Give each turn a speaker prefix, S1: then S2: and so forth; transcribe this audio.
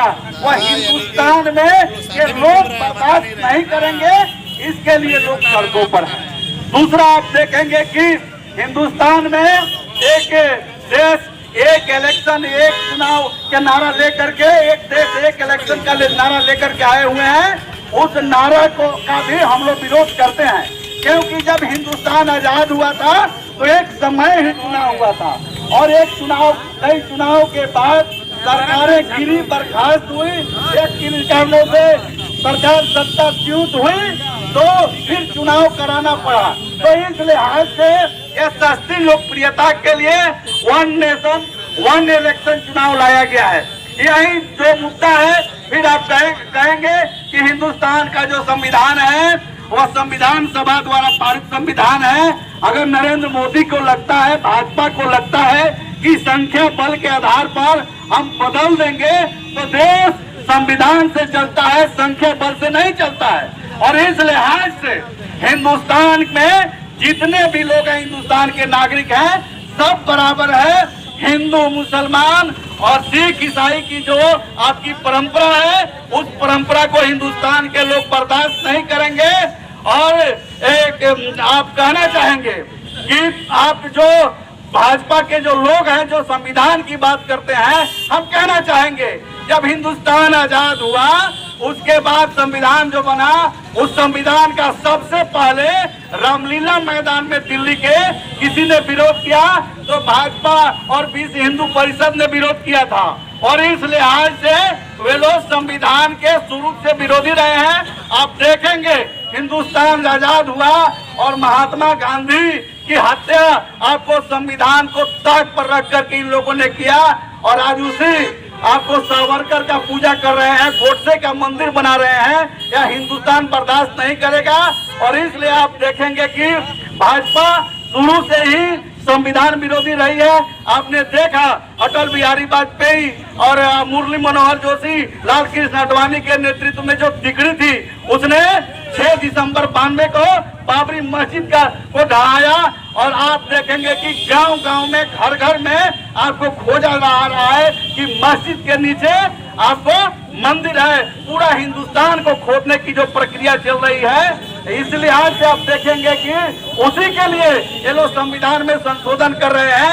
S1: जाएगा वह हिंदुस्तान में ये लोग बर्दाश्त नहीं करेंगे। इसके लिए लोग सड़कों पर हैं। दूसरा आप देखेंगे कि हिंदुस्तान में एक देश एक इलेक्शन एक चुनाव के नारा लेकर के, एक देश एक इलेक्शन का नारा लेकर के आए हुए हैं। उस नारा को का भी हम लोग विरोध करते हैं, क्योंकि जब हिंदुस्तान आजाद हुआ था तो एक समय ही चुनाव हुआ था और एक चुनाव कई चुनाव के बाद सरकारें गिरी बर्खास्त हुई, एक कारणों से सरकार सत्ताच्युत हुई तो फिर चुनाव कराना पड़ा। तो इस लिहाज से यह सस्ती लोकप्रियता के लिए वन नेशन वन इलेक्शन चुनाव लाया गया है। यही जो मुद्दा है। फिर आप कहेंगे कि हिंदुस्तान का जो संविधान है वह संविधान सभा द्वारा पारित संविधान है। अगर नरेंद्र मोदी को लगता है, भाजपा को लगता है कि संख्या बल के आधार पर हम बदल देंगे तो देश संविधान से चलता है, संख्या बल से नहीं चलता है। और इस लिहाज से हिंदुस्तान में जितने भी लोग हैं, हिंदुस्तान के नागरिक हैं, सब बराबर है। हिंदू मुसलमान और सिख ईसाई की जो आपकी परंपरा है उस परंपरा को हिंदुस्तान के लोग बर्दाश्त नहीं करेंगे। और एक आप कहना चाहेंगे कि आप जो भाजपा के जो लोग हैं जो संविधान की बात करते हैं, हम कहना चाहेंगे जब हिंदुस्तान आजाद हुआ उसके बाद संविधान जो बना, उस संविधान का सबसे पहले रामलीला मैदान में दिल्ली के किसी ने विरोध किया तो भाजपा और विश्व हिंदू परिषद ने विरोध किया था। और इस लिहाज से वे लोग संविधान के शुरू से विरोधी रहे हैं। आप देखेंगे हिंदुस्तान आजाद हुआ और महात्मा गांधी की हत्या आपको संविधान को ताक पर रख करके इन लोगों ने किया। और आज उसी आपको सावरकर का पूजा कर रहे हैं, गोडसे का मंदिर बना रहे हैं। यह हिंदुस्तान बर्दाश्त नहीं करेगा। और इसलिए आप देखेंगे कि भाजपा शुरू से ही संविधान विरोधी रही है। आपने देखा अटल बिहारी वाजपेयी और मुरली मनोहर जोशी, लाल कृष्ण आडवाणी के नेतृत्व में जो डिग्री थी उसने 6 दिसंबर 92 को बाबरी मस्जिद को ढहाया। और आप देखेंगे कि गांव-गांव में घर घर में आपको खोजा जा रहा है कि मस्जिद के नीचे आपको मंदिर है। पूरा हिंदुस्तान को खोदने की जो प्रक्रिया चल रही है, इस लिहाज से आप देखेंगे कि उसी के लिए ये लोग संविधान में संशोधन कर रहे हैं।